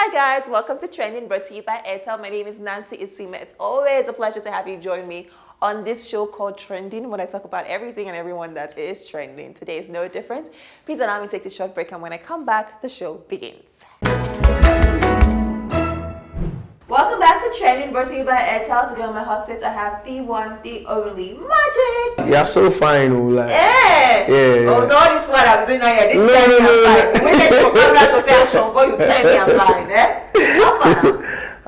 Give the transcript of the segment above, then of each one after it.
Hi guys, welcome to Trending, brought to you by Airtel. My name is Nancy Isime. It's always a pleasure to have you join me on this show called Trending, when I talk about everything and everyone that is trending. Today is no different. Please allow me to take a short break, and when I come back, the show begins. Welcome back to Trending, brought to you by Airtel. Today on my hot seat, I have the one, the only Magixx. You're so fine, like. Yeah. Oh, so all this one I was in here, didn't tell me I'm fine. When you come to say action, boy, you tell me I'm fine,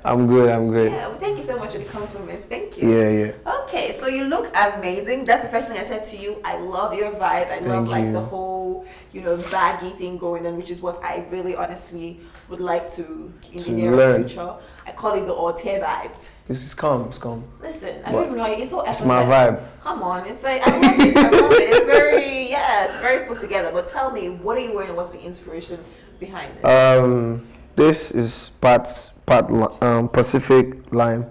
I'm good. Yeah, well, thank you so much for the compliments. Thank you. Yeah. Okay, so you look amazing. That's the first thing I said to you. I love your vibe. I love like the whole, baggy thing going on, which is what I really honestly would like to in the nearest future. I call it the Orte vibes. This is calm. It's calm. Listen, I don't even know. It's so effortless. It's my vibe. Come on, it's like I love it. It's very put together. But tell me, what are you wearing? What's the inspiration behind this? This is part Pacific Lime.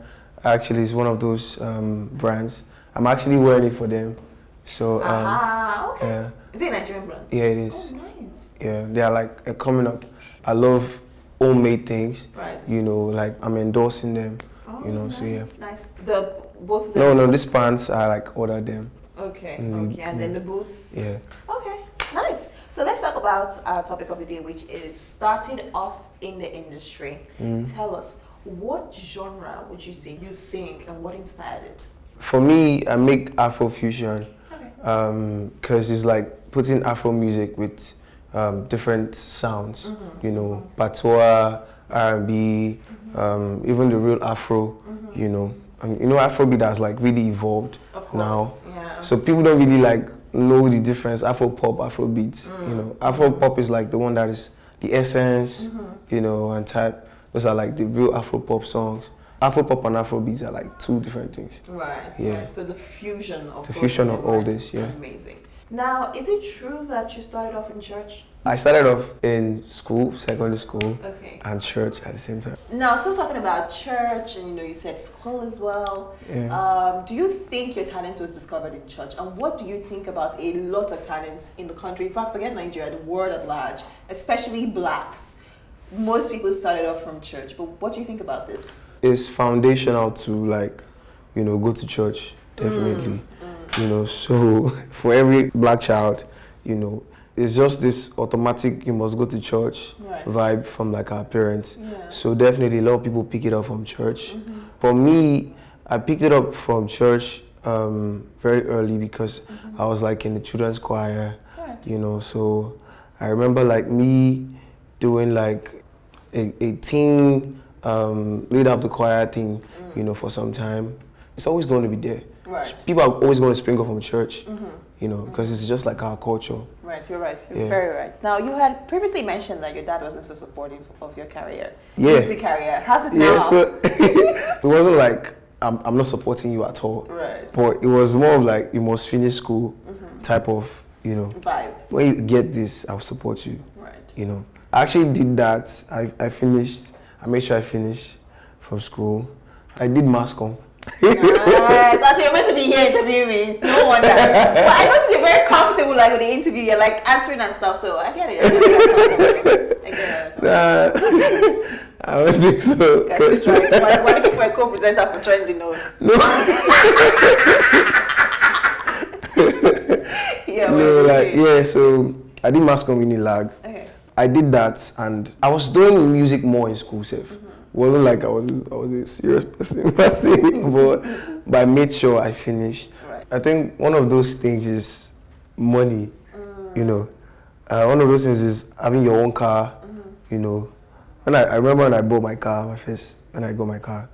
Actually, it's one of those brands. I'm actually wearing it for them. So okay. Yeah. Is it a Nigerian brand? Yeah, it is. Oh, nice. Yeah, they are like coming up. I love homemade things. Right. Like I'm endorsing them. Oh, nice, so yeah. Nice. Both of them. them. No, these pants I like order them. Okay. And then the boots. Yeah. Okay. Nice. So let's talk about our topic of the day, which is started off in the industry. Tell us, what genre would you say you sing and what inspired it? For me, I make Afrofusion. Okay. Because it's like putting Afro music with different sounds. Patois, R&B, even the real Afro. Afrobeat has like really evolved now. Yeah. So people don't really like know the difference. Afro pop, Afrobeat. Afro pop is like the one that is the essence. And type. Those are like the real Afro pop songs. Afro pop and Afrobeats are like two different things. Right. Yeah. Right. So the fusion of all this. Yeah. Amazing. Now, is it true that you started off in church? I started off in school, secondary school, and church at the same time. Now, still talking about church, and you said school as well. Yeah. Do you think your talent was discovered in church? And what do you think about a lot of talents in the country? In fact, forget Nigeria, the world at large, especially blacks. Most people started off from church, but what do you think about this? It's foundational to go to church, definitely. So for every black child, it's just this automatic you must go to church vibe from like our parents. Yeah. So definitely a lot of people pick it up from church. For me, I picked it up from church very early because I was like in the children's choir, so I remember like me doing like a teen lead up the choir thing, for some time. It's always going to be there. Right. People are always going to sprinkle from church, because it's just like our culture. Right, you're right. You're very right. Now, you had previously mentioned that your dad wasn't so supportive of your career, music career. How's it now? Yeah, so it wasn't like I'm not supporting you at all. Right. But it was more of like you must finish school type of, vibe. When you get this, I'll support you. Right. I actually did that. I finished. I made sure I finished from school. I did mass comm. Nice. So you're meant to be here interviewing me. No wonder. But I noticed you're very comfortable with the interview. You're like answering and stuff. So I get it. I get it. I don't think so. We're looking for a co-presenter for Trending. No. So I did mass comm in lag. Okay. I did that, and I was doing music more in school, safe. Wasn't like I was a serious person, but I made sure I finished. Right. I think one of those things is money, one of those things is having your own car, When I remember when I bought my car, when I got my car,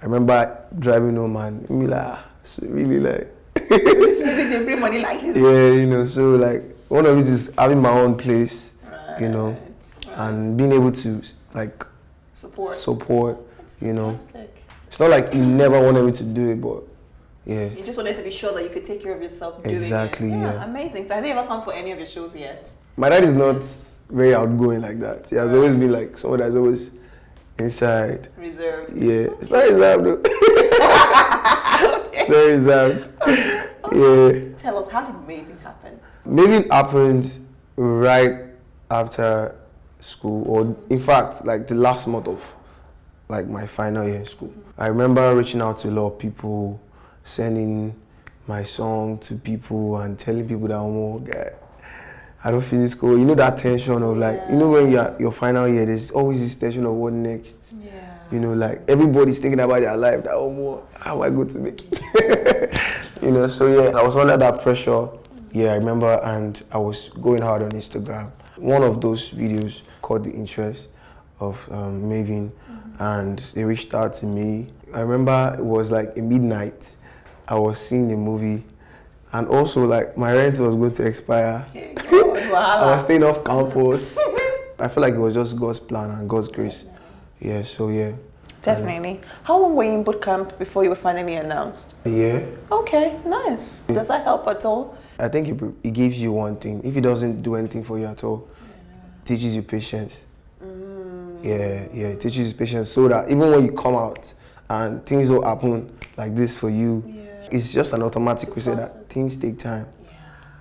I remember driving home and me like, so really like. This music they bring money like this. Yeah, so like one of it is having my own place, and being able to like support. That's fantastic. It's not like he never wanted me to do it, but yeah. You just wanted to be sure that you could take care of yourself doing it. Exactly, yeah. Amazing. So has he ever come for any of your shows yet? My dad is not very outgoing like that. He has always been like someone that's always inside. Reserved. Yeah. It's not reserved though. It's not reserved. Yeah. Tell us, how did Maving happen? Maving happened right after school, or in fact, like the last month of like my final year in school. I remember reaching out to a lot of people, sending my song to people and telling people that, oh, God, I don't finish school. You know that tension of like, you know when you're your final year, there's always this tension of what next. Yeah. You know, like everybody's thinking about their life, that, oh, how am I going to make it? You know, so yeah, I was under that pressure. Yeah, I remember, and I was going hard on Instagram. One of those videos caught the interest of Maven, and they reached out to me. I remember it was like a midnight. I was seeing the movie, and also like my rent was going to expire. I was staying off campus. I feel like it was just God's plan and God's grace. Yeah, so yeah. Definitely. How long were you in boot camp before you were finally announced? A year. Okay, nice. Does that help at all? I think it gives you one thing. If it doesn't do anything for you at all, it teaches you patience. Yeah, it teaches you patience, so that even when you come out and things don't happen like this for you, it's just an automatic. We say that things take time.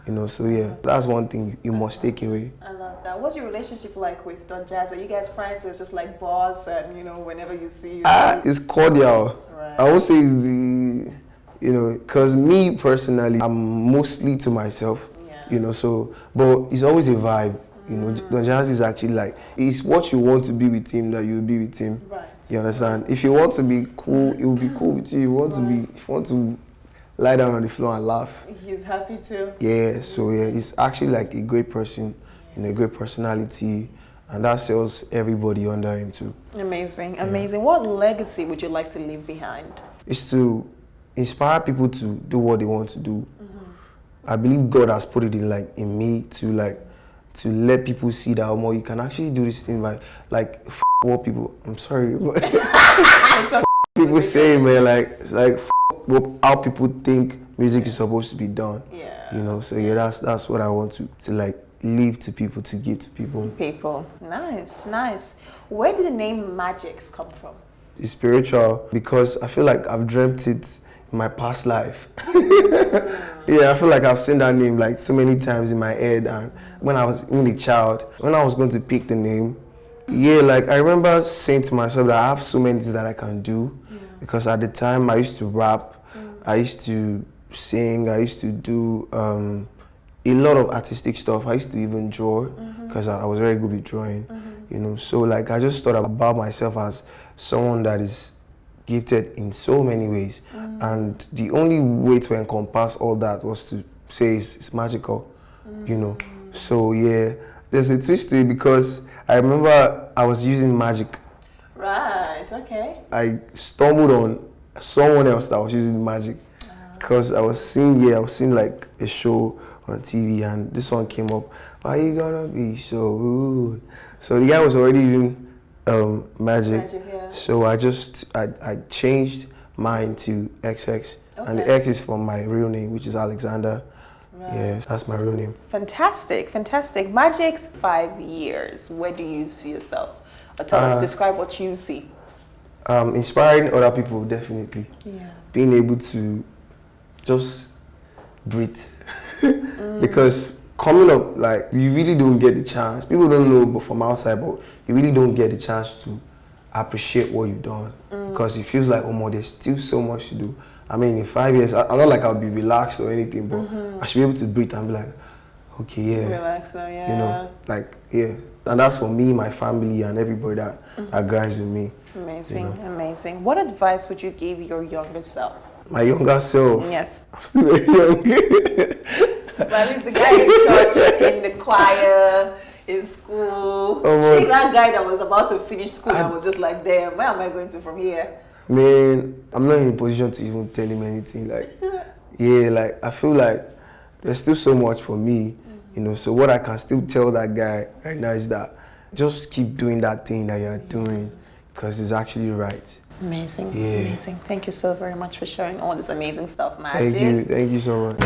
You know, so yeah, that's one thing you must take away. I love that. What's your relationship like with Don Jazz? Are you guys friends? It's just like boss, and you know, whenever you see you. It's cordial. Right. I would say it's the, you know, because me personally, I'm mostly to myself. You know, so, but it's always a vibe. You know, Don Jazz is actually like, it's what you want to be with him that you'll be with him. Right. You understand? If you want to be cool, it will be cool with you. If you want to lie down on the floor and laugh, he's happy too. Yeah, so yeah, he's actually like a great person, you know, a great personality, and that sells everybody under him too. Amazing. What legacy would you like to leave behind? It's to inspire people to do what they want to do. I believe God has put it in me to let people see that you can actually do this thing by like what people. I'm sorry, but people say, man, how people think music is supposed to be done. Yeah. You know, so yeah, that's what I want to like leave to people, to give to people. Nice. Where did the name Magixx come from? It's spiritual, because I feel like I've dreamt it in my past life. Yeah, I feel like I've seen that name like so many times in my head, and when I was even a child, when I was going to pick the name, like I remember saying to myself that I have so many things that I can do, because at the time I used to rap, I used to sing, I used to do a lot of artistic stuff. I used to even draw, because I was very good with drawing, you know. So like I just thought about myself as someone that is gifted in so many ways, and the only way to encompass all that was to say it's magical, you know. So yeah, there's a twist to it, because I remember I was using magic. Right, okay. I stumbled on someone else that was using magic, because I was seeing like a show on TV, and this song came up. Why you gonna be so rude? So the guy was already using magic. So I changed mine to XX, and the X is from my real name, which is Alexander. Right. Yeah, that's my real name. Fantastic. Magixx, 5 years. Where do you see yourself? Or tell us, describe what you see. Inspiring other people, definitely. Yeah. Being able to just breathe. Because coming up, like, you really don't get the chance. People don't know but from outside, but you really don't get the chance to appreciate what you've done. Because it feels like, there's still so much to do. I mean, in 5 years, I'm not like I'll be relaxed or anything, but I should be able to breathe and be like, okay, yeah. Relax now, yeah. You know, like, yeah. And that's for me, my family, and everybody that grinds with me. Amazing, you know? Amazing. What advice would you give your younger self? My younger self? Yes. I'm still very young. Well, he's the guy in church, in the choir, in school. See that guy that was about to finish school and was just like, damn, where am I going to from here? Man, I'm not in a position to even tell him anything. Like, yeah, like, I feel like there's still so much for me, you know. So what I can still tell that guy right now is that just keep doing that thing that you're doing, because it's actually right. Amazing, amazing. Thank you so very much for sharing all this amazing stuff, Magixx. Thank you so much.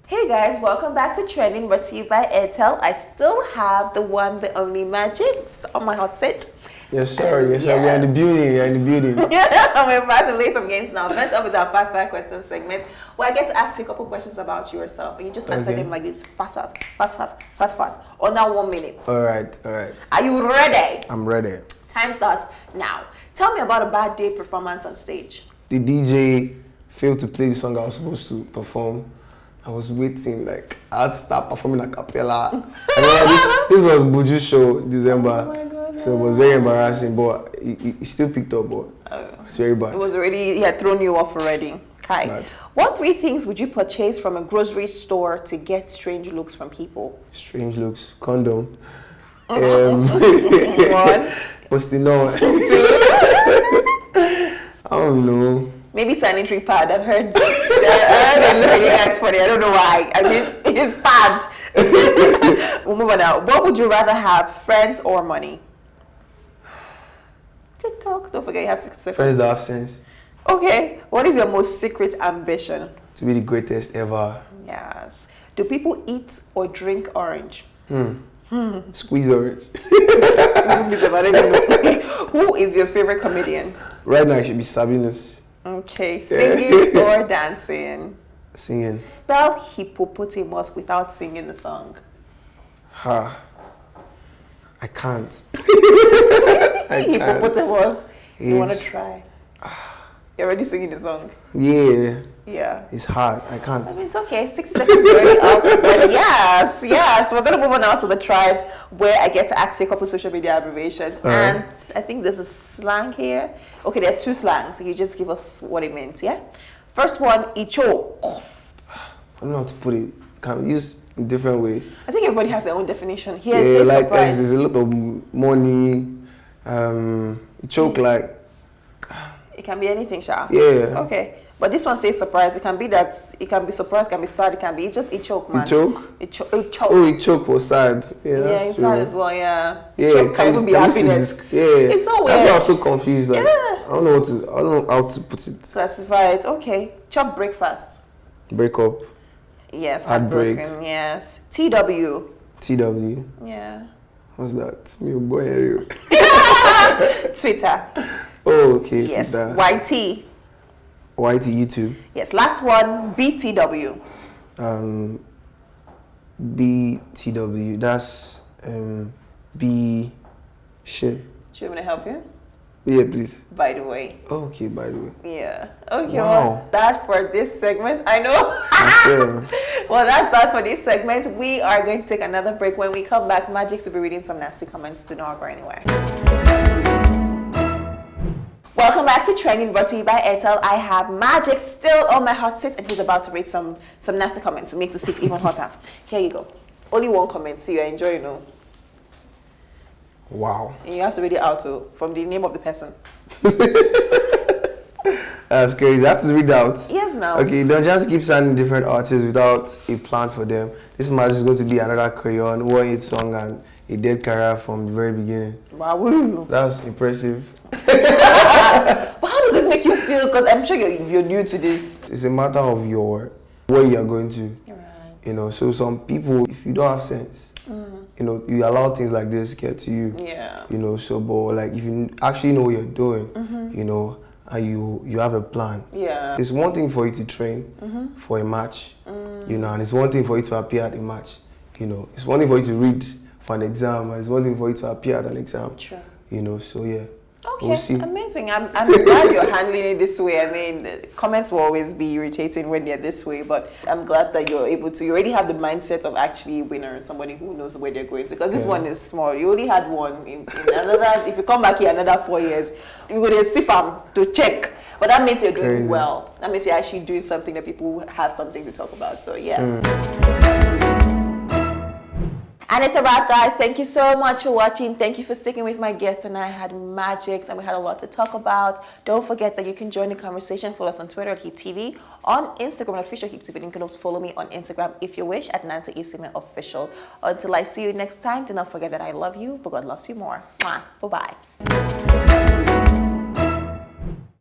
Hey guys, welcome back to Trending, brought to you by Airtel. I still have the one, the only Magixx on my hot seat. Yes, sir. Yes, sir. We're in the building. We're in the building. We're about to play some games now. First up is our fast fire question segment, where I get to ask you a couple questions about yourself, and you just answer them like this: fast, under 1 minute. All right. All right. Are you ready? I'm ready. Time starts now. Tell me about a bad day performance on stage. The DJ failed to play the song I was supposed to perform. I was waiting, like, I'd start performing a cappella. this was Buju's show, December. Oh my God, so it was very embarrassing, but he still picked up, but it's very bad. It was already, he had thrown you off already. Kai, Bad. what 3 things would you purchase from a grocery store to get strange looks from people? Strange looks, condom. 1. Postinol. I don't know. Maybe sanitary pad. I've heard. I don't know. You guys funny. I don't know why. I mean, it's pad. We'll move on now. What would you rather have, friends or money? TikTok. Don't forget you have 6 seconds. Friends that have sense. Okay. What is your most secret ambition? To be the greatest ever. Yes. Do people eat or drink orange? Squeeze orange. Who is your favorite comedian? Right now, it should be Sabinus. Okay. Singing or dancing? Singing. Spell hippopotamus without singing the song. Ha. I can't. I can't. Hippopotamus. You want to It's- try? You're already singing the song. Yeah. Yeah. It's hard. I can't. I mean, it's okay. 60 seconds already up. But yes. We're going to move on now to the tribe, where I get to ask you a couple social media abbreviations. And I think there's a slang here. Okay, there are 2 slangs. You just give us what it means, yeah? First one, icho. I don't know how to put it. Can we use in different ways? I think everybody has their own definition. Here, Yeah, say like surprise. there's a lot of money. Choke like. It can be anything, Sha. Yeah. Okay. But this one says surprise. It can be that, it can be surprise, it can be sad, it can be, it's just a choke, man. It choke? It choke. Oh, it choke was sad. Yeah, Yeah, that's it's true. sad as well, yeah. Yeah, Choke can even be happiness. Yeah. It's so That's why I weird. was so confused. Like, Yeah. I don't know how to put it. Classify it. Okay. Chop breakfast. Break up. Yes. Heartbreak. Heartbroken. Yes. TW. TW. Yeah. What's that? Me a boy area. Twitter. Oh, okay. Yes. Twitter. YT. YT YouTube. Yes. Last one. BTW. BTW. That's B shit. Do you want me to help you? Yeah, please. By the way. Oh, okay, by the way. Yeah. Okay. Wow. Well, that for this segment. I know. Sure. Well, that's that for this segment. We are going to take another break. When we come back, Magixx will be reading some nasty comments. Do not go anywhere. Welcome back to Trending, brought to you by Airtel. I have Magixx still on my hot seat, and he's about to read some nasty comments to make the seat even hotter. Here you go. Only 1 comment, so you're enjoying, no? Wow. And you have to read it out from the name of the person. That's crazy. I have to read out. Yes, now. Okay, don't just keep signing different artists without a plan for them. This match is going to be another Crayon, 1-hit song, and a dead career from the very beginning. Wow. That's impressive. But how does this make you feel? Because I'm sure you're new to this. It's a matter of where you are going to. You're right. You know, so some people, if you don't have sense, you know, you allow things like this get to you. Yeah. You know, so but like if you actually know what you're doing, you know, and you have a plan. Yeah. It's one thing for you to train for a match, you know, and it's one thing for you to appear at a match. You know, it's one thing for you to read for an exam, and it's one thing for you to appear at an exam. True. You know, so yeah. Okay, We'll see. amazing. I'm glad you're handling it this way. I mean, the comments will always be irritating when they're this way, but I'm glad that you're able to. You already have the mindset of actually a winner, somebody who knows where they're going to. Because this one is small. You only had one. In another, if you come back here another 4 years, you're going to see to check. But that means you're doing Crazy. well. That means you're actually doing something that people have something to talk about. So yes. And it's a wrap, guys. Thank you so much for watching. Thank you for sticking with my guest. And I had Magixx, and we had a lot to talk about. Don't forget that you can join the conversation. Follow us on Twitter at HIPTV, on Instagram at official HIPTV. And you can also follow me on Instagram, if you wish, at Nancy Isime Official. Until I see you next time, do not forget that I love you, but God loves you more. Mwah. Bye-bye.